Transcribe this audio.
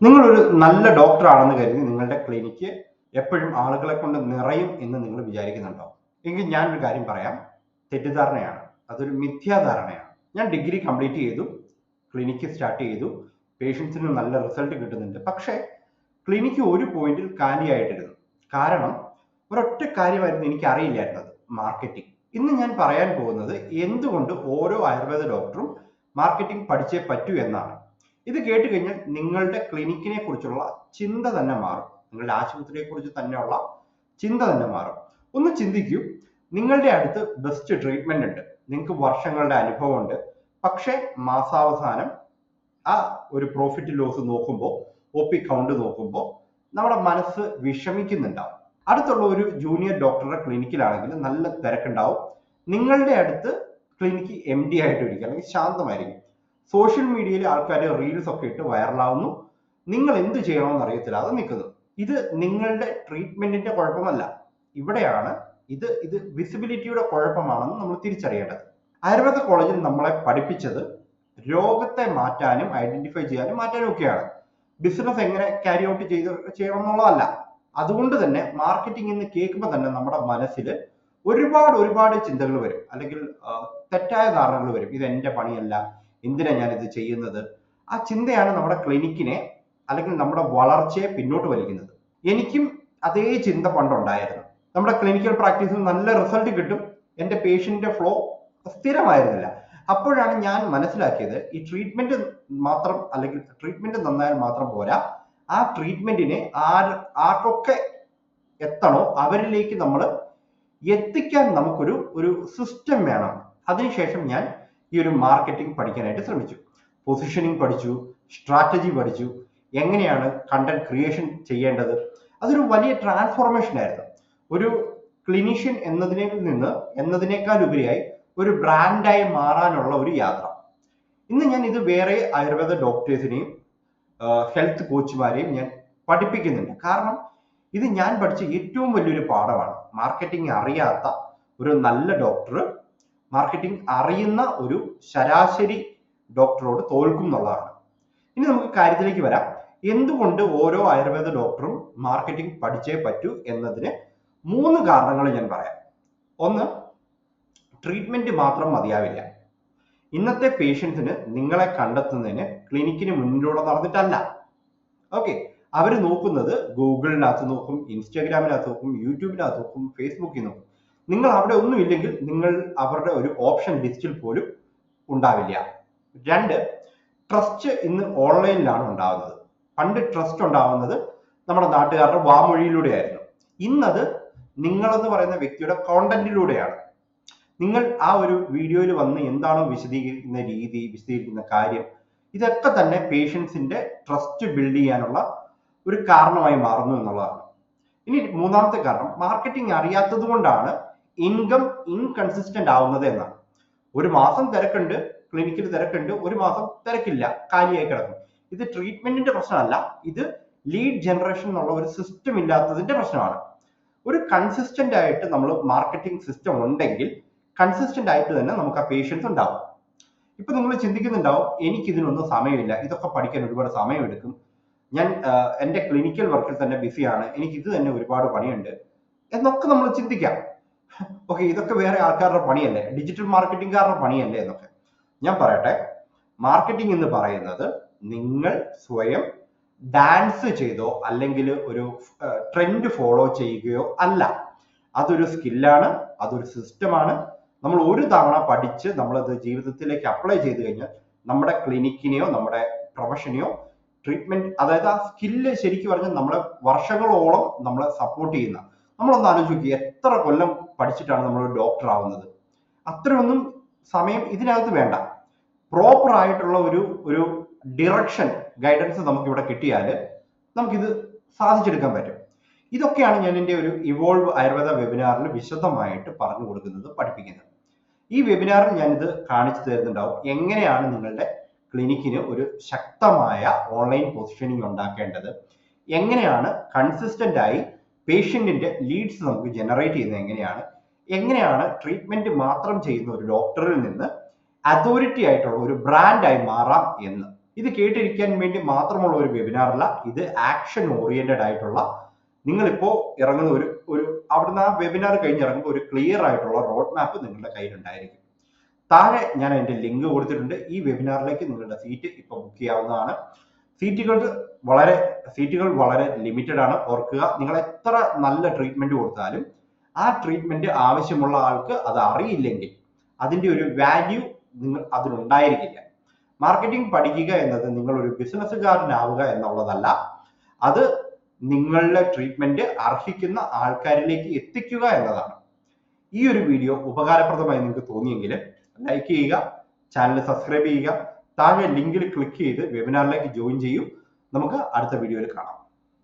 നിങ്ങളൊരു നല്ല ഡോക്ടറാണെന്ന് കരുതി നിങ്ങളുടെ ക്ലിനിക്ക് എപ്പോഴും ആളുകളെ കൊണ്ട് നിറയും എന്ന് നിങ്ങൾ വിചാരിക്കുന്നുണ്ടോ? എങ്കിൽ ഞാനൊരു കാര്യം പറയാം. തെറ്റിദ്ധാരണയാണ്. അതൊരു മിഥ്യാധാരണയാണ്. ഞാൻ ഡിഗ്രി കംപ്ലീറ്റ് ചെയ്തു, ക്ലിനിക്ക് സ്റ്റാർട്ട് ചെയ്തു, പേഷ്യൻസിന് നല്ല റിസൾട്ട് കിട്ടുന്നുണ്ട്. പക്ഷേ ക്ലിനിക്ക് ഒരു പോയിന്റിൽ കാലിയായിട്ടിരുന്നു. കാരണം ഒരൊറ്റ കാര്യമായിരുന്നു എനിക്ക് അറിയില്ലായിരുന്നത്: മാർക്കറ്റിംഗ്. ഇന്ന് ഞാൻ പറയാൻ പോകുന്നത് എന്തുകൊണ്ട് ഓരോ ആയുർവേദ ഡോക്ടറും മാർക്കറ്റിംഗ് പഠിച്ചേ പറ്റൂ എന്നാണ്. ഇത് കേട്ട് കഴിഞ്ഞാൽ നിങ്ങളുടെ ക്ലിനിക്കിനെ കുറിച്ചുള്ള ചിന്ത തന്നെ മാറും. നിങ്ങളുടെ ആശുപത്രിയെ കുറിച്ച് തന്നെയുള്ള ചിന്ത തന്നെ മാറും. ഒന്ന് ചിന്തിക്കൂ, നിങ്ങളുടെ അടുത്ത് ബെസ്റ്റ് ട്രീറ്റ്മെന്റ് ഉണ്ട്, നിങ്ങൾക്ക് വർഷങ്ങളുടെ അനുഭവമുണ്ട്. പക്ഷേ മാസാവസാനം ആ ഒരു പ്രോഫിറ്റ് ലോസ് നോക്കുമ്പോൾ, OP കൗണ്ട് നോക്കുമ്പോൾ നമ്മുടെ മനസ്സ് വിഷമിക്കുന്നുണ്ടാവും. അടുത്തുള്ള ഒരു ജൂനിയർ ഡോക്ടറുടെ ക്ലിനിക്കിലാണെങ്കിൽ നല്ല തിരക്കുണ്ടാവും. നിങ്ങളുടെ അടുത്ത് ക്ലിനിക്ക് empty ആയിട്ടിരിക്കും, അല്ലെങ്കിൽ ശാന്തമായിരിക്കും. സോഷ്യൽ മീഡിയയിൽ ആൾക്കാർ റീൽസ് ഒക്കെ ഇട്ട് വൈറലാവുന്നു. നിങ്ങൾ എന്ത് ചെയ്യണമെന്ന് അറിയത്തില്ലാതെ നിൽക്കുന്നു. ഇത് നിങ്ങളുടെ ട്രീറ്റ്മെന്റിന്റെ കുഴപ്പമല്ല. ഇവിടെയാണ് ഇത് വിസിബിലിറ്റിയുടെ കുഴപ്പമാണെന്ന് നമ്മൾ തിരിച്ചറിയേണ്ടത്. ആയുർവേദ കോളേജിൽ നമ്മളെ പഠിപ്പിച്ചത് രോഗത്തെ മാറ്റാനും ഐഡന്റിഫൈ ചെയ്യാനും മാറ്റാനും ഒക്കെയാണ്. ബിസിനസ് എങ്ങനെ ക്യാരി ഔട്ട് ചെയ്യണം എന്നുള്ളതല്ല. അതുകൊണ്ട് തന്നെ മാർക്കറ്റിംഗ് എന്ന് കേൾക്കുമ്പോൾ തന്നെ നമ്മുടെ മനസ്സിൽ ഒരുപാട് ചിന്തകൾ വരും, അല്ലെങ്കിൽ തെറ്റായ ധാരണകൾ വരും. ഇത് എന്റെ പണിയല്ല, എന്തിനാ ഞാൻ ഇത് ചെയ്യുന്നത്? ആ ചിന്തയാണ് നമ്മുടെ ക്ലിനിക്കിനെ അല്ലെങ്കിൽ നമ്മുടെ വളർച്ചയെ പിന്നോട്ട് വലിക്കുന്നത്. എനിക്കും അതേ ചിന്ത പണ്ടുണ്ടായിരുന്നു. നമ്മുടെ ക്ലിനിക്കൽ പ്രാക്ടീസിൽ നല്ല റിസൾട്ട് കിട്ടും, എൻ്റെ പേഷ്യന്റിന്റെ ഫ്ലോ സ്ഥിരമായിരുന്നില്ല. അപ്പോഴാണ് ഞാൻ മനസ്സിലാക്കിയത്, ഈ ട്രീറ്റ്മെന്റ് മാത്രം, അല്ലെങ്കിൽ ട്രീറ്റ്മെന്റ് നന്നായാൽ മാത്രം പോരാ, ആ ട്രീറ്റ്മെന്റിനെ ആർക്കൊക്കെ എത്തണോ അവരിലേക്ക് നമ്മൾ എത്തിക്കാൻ നമുക്കൊരു സിസ്റ്റം വേണം. അതിനുശേഷം ഞാൻ ഈ ഒരു മാർക്കറ്റിംഗ് പഠിക്കാനായിട്ട് ശ്രമിച്ചു. പൊസിഷനിങ് പഠിച്ചു, സ്ട്രാറ്റജി പഠിച്ചു, എങ്ങനെയാണ് കണ്ടന്റ് ക്രിയേഷൻ ചെയ്യേണ്ടത്. അതൊരു വലിയ ട്രാൻസ്ഫോർമേഷൻ ആയിരുന്നു. ഒരു ക്ലിനീഷ്യൻ എന്നതിനേക്കാൾ ഉപരിയായി ഒരു ബ്രാൻഡായി മാറാനുള്ള ഒരു യാത്ര. ഇന്ന് ഞാൻ ഇത് വേറെ ആയുർവേദ ഡോക്ടേഴ്സിനെയും ഹെൽത്ത് കോച്ചുമാരെയും ഞാൻ പഠിപ്പിക്കുന്നുണ്ട്. കാരണം ഇത് ഞാൻ പഠിച്ച ഏറ്റവും വലിയൊരു പാഠമാണ്. മാർക്കറ്റിംഗ് അറിയാത്ത ഒരു നല്ല ഡോക്ടർ മാർക്കറ്റിംഗ് അറിയുന്ന ഒരു ശരാശരി ഡോക്ടറോട് തോൽക്കും എന്നുള്ളതാണ്. ഇനി നമുക്ക് കാര്യത്തിലേക്ക് വരാം. എന്തുകൊണ്ട് ഓരോ ആയുർവേദ ഡോക്ടറും മാർക്കറ്റിംഗ് പഠിച്ചേ പറ്റൂ എന്നതിന് 3 കാരണങ്ങൾ ഞാൻ പറയാം. ഒന്ന്, ട്രീറ്റ്മെന്റ് മാത്രം മതിയാവില്ല. ഇന്നത്തെ പേഷ്യൻസിന് നിങ്ങളെ കണ്ടെത്തുന്നതിന് ക്ലിനിക്കിന് മുന്നിലൂടെ നടന്നിട്ടല്ല. ഓക്കെ, അവർ നോക്കുന്നത് ഗൂഗിളിനകത്ത് നോക്കും, ഇൻസ്റ്റാഗ്രാമിനകത്ത് നോക്കും, യൂട്യൂബിനകത്ത് നോക്കും, ഫേസ്ബുക്കിൽ നോക്കും. നിങ്ങൾ അവിടെ ഒന്നും ഇല്ലെങ്കിൽ നിങ്ങൾ അവരുടെ ഒരു ഓപ്ഷൻ ലിസ്റ്റിൽ പോലും ഉണ്ടാവില്ല. 2, ട്രസ്റ്റ് ഇന്ന് ഓൺലൈനിലാണ് ഉണ്ടാവുന്നത്. പണ്ട് ട്രസ്റ്റ് ഉണ്ടാവുന്നത് നമ്മുടെ നാട്ടുകാരുടെ വാമൊഴിയിലൂടെയായിരുന്നു. ഇന്നത് നിങ്ങളെന്ന് പറയുന്ന വ്യക്തിയുടെ കോണ്ടന്റിലൂടെയാണ്. നിങ്ങൾ ആ ഒരു വീഡിയോയിൽ വന്ന് എന്താണോ വിശദീകരിക്കുന്ന രീതി, വിശദീകരിക്കുന്ന കാര്യം, ഇതൊക്കെ തന്നെ പേഷ്യൻസിന്റെ ട്രസ്റ്റ് ബിൽഡ് ചെയ്യാനുള്ള ഒരു കാരണമായി മാറുന്നു എന്നുള്ളതാണ്. ഇനി 3ാമത്തെ കാരണം, മാർക്കറ്റിംഗ് അറിയാത്തത് കൊണ്ടാണ് ഇൻകം ഇൻകൺസിസ്റ്റന്റ് ആവുന്നത് എന്നാണ്. ഒരു മാസം തിരക്കുണ്ട്, ക്ലിനിക്കിൽ തിരക്കുണ്ട്, ഒരു മാസം തിരക്കില്ല, കാലിയായി കിടക്കും. ഇത് ട്രീറ്റ്മെന്റിന്റെ പ്രശ്നമല്ല, ഇത് ലീഡ് ജനറേഷൻ എന്നുള്ള ഒരു സിസ്റ്റം ഇല്ലാത്തതിന്റെ പ്രശ്നമാണ്. ഒരു കൺസിസ്റ്റന്റ് ആയിട്ട് നമ്മൾ മാർക്കറ്റിംഗ് സിസ്റ്റം ഉണ്ടെങ്കിൽ കൺസിസ്റ്റന്റ് ആയിട്ട് തന്നെ നമുക്ക് ആ പേഷ്യൻസ് ഉണ്ടാവും. ഇപ്പൊ നിങ്ങൾ ചിന്തിക്കുന്നുണ്ടാവും, എനിക്കിതിനൊന്നും സമയമില്ല, ഇതൊക്കെ പഠിക്കാൻ ഒരുപാട് സമയമെടുക്കും, ഞാൻ എൻ്റെ ക്ലിനിക്കൽ വർക്കിൽ തന്നെ ബിസിയാണ്, എനിക്ക് ഇത് തന്നെ ഒരുപാട് പണിയുണ്ട് എന്നൊക്കെ നമ്മൾ ചിന്തിക്കാം. ഓക്കെ, ഇതൊക്കെ വേറെ ആൾക്കാരുടെ പണിയല്ലേ, ഡിജിറ്റൽ മാർക്കറ്റിംഗുകാരുടെ പണിയല്ലേ എന്നൊക്കെ. ഞാൻ പറയട്ടെ, മാർക്കറ്റിംഗ് എന്ന് പറയുന്നത് നിങ്ങൾ സ്വയം ഡാൻസ് ചെയ്തോ അല്ലെങ്കിൽ ഒരു ട്രെൻഡ് ഫോളോ ചെയ്യുകയോ അല്ല. അതൊരു സ്കില്ലാണ്, അതൊരു സിസ്റ്റമാണ്. നമ്മൾ ഒരു തവണ പഠിച്ച് നമ്മളത് ജീവിതത്തിലേക്ക് അപ്ലൈ ചെയ്ത് കഴിഞ്ഞാൽ നമ്മുടെ ക്ലിനിക്കിനെയോ നമ്മുടെ പ്രൊഫഷനെയോ ട്രീറ്റ്മെന്റ്, അതായത് ആ സ്കില്ല് ശരിക്കും പറഞ്ഞാൽ നമ്മളെ വർഷങ്ങളോളം നമ്മളെ സപ്പോർട്ട് ചെയ്യുന്ന. നമ്മളൊന്ന് ആലോചിക്കുക, എത്ര കൊല്ലം പഠിച്ചിട്ടാണ് നമ്മൾ ഡോക്ടർ ആവുന്നത്? അത്രയൊന്നും സമയം ഇതിനകത്ത് വേണ്ട. പ്രോപ്പർ ആയിട്ടുള്ള ഒരു ഡിറക്ഷൻ, ഗൈഡൻസ് നമുക്കിവിടെ കിട്ടിയാൽ നമുക്കിത് സാധിച്ചെടുക്കാൻ പറ്റും. ഇതൊക്കെയാണ് ഞാൻ എൻ്റെ ഒരു ഇവോൾവ് ആയുർവേദ വെബിനാറിൽ വിശദമായിട്ട് പറഞ്ഞു കൊടുക്കുന്നത്, പഠിപ്പിക്കുന്നത്. ഈ വെബിനാറിൽ ഞാനിത് കാണിച്ചു തരുന്നുണ്ടാവും, എങ്ങനെയാണ് നിങ്ങളുടെ ക്ലിനിക്കിന് ഒരു ശക്തമായ ഓൺലൈൻ പൊസിഷനിങ് ഉണ്ടാക്കേണ്ടത്, എങ്ങനെയാണ് കൺസിസ്റ്റന്റ് ആയി പേഷ്യന്റിന്റെ ലീഡ്സ് നമുക്ക് ജനറേറ്റ് ചെയ്യുന്നത്, എങ്ങനെയാണ് ട്രീറ്റ്മെന്റ് മാത്രം ചെയ്യുന്ന ഒരു ഡോക്ടറിൽ നിന്ന് അതോറിറ്റി ആയിട്ടുള്ള ഒരു ബ്രാൻഡായി മാറാം എന്ന്. ഇത് കേട്ടിരിക്കാൻ വേണ്ടി മാത്രമുള്ള ഒരു വെബിനാർ അല്ല, ഇത് ആക്ഷൻ ഓറിയന്റഡ് ആയിട്ടുള്ള, നിങ്ങളിപ്പോ ഇറങ്ങുന്ന ഒരു അവിടുന്ന് ആ വെബിനാർ കഴിഞ്ഞ് ഇറങ്ങുമ്പോൾ ഒരു ക്ലിയർ ആയിട്ടുള്ള റോഡ് മാപ്പ് നിങ്ങളുടെ കയ്യിലുണ്ടായിരിക്കും. താഴെ ഞാൻ അതിന്റെ ലിങ്ക് കൊടുത്തിട്ടുണ്ട്. ഈ വെബിനാറിലേക്ക് നിങ്ങളുടെ സീറ്റ് ഇപ്പൊ ബുക്ക് ചെയ്യാവുന്നതാണ്. സീറ്റുകൾ വളരെ ലിമിറ്റഡ് ആണ്. ഓർക്കുക, നിങ്ങൾ എത്ര നല്ല ട്രീറ്റ്മെന്റ് കൊടുത്താലും ആ ട്രീറ്റ്മെന്റ് ആവശ്യമുള്ള ആൾക്ക് അത് അറിയില്ലെങ്കിൽ അതിന്റെ ഒരു വാല്യൂ അതിനുണ്ടായിരിക്കില്ല. മാർക്കറ്റിംഗ് പഠിക്കുക എന്നത് നിങ്ങൾ ഒരു ബിസിനസ്സുകാരനാവുക എന്നുള്ളതല്ല, അത് നിങ്ങളുടെ ട്രീറ്റ്മെന്റ് അർഹിക്കുന്ന ആൾക്കാരിലേക്ക് എത്തിക്കുക എന്നതാണ്. ഈ ഒരു വീഡിയോ ഉപകാരപ്രദമായി നിങ്ങൾക്ക് തോന്നിയെങ്കിൽ ലൈക്ക് ചെയ്യുക, ചാനൽ സബ്സ്ക്രൈബ് ചെയ്യുക, താഴെ ലിങ്കിൽ ക്ലിക്ക് ചെയ്ത് വെബിനാറിലേക്ക് ജോയിൻ ചെയ്യൂ. നമുക്ക് അടുത്ത വീഡിയോയിൽ കാണാം.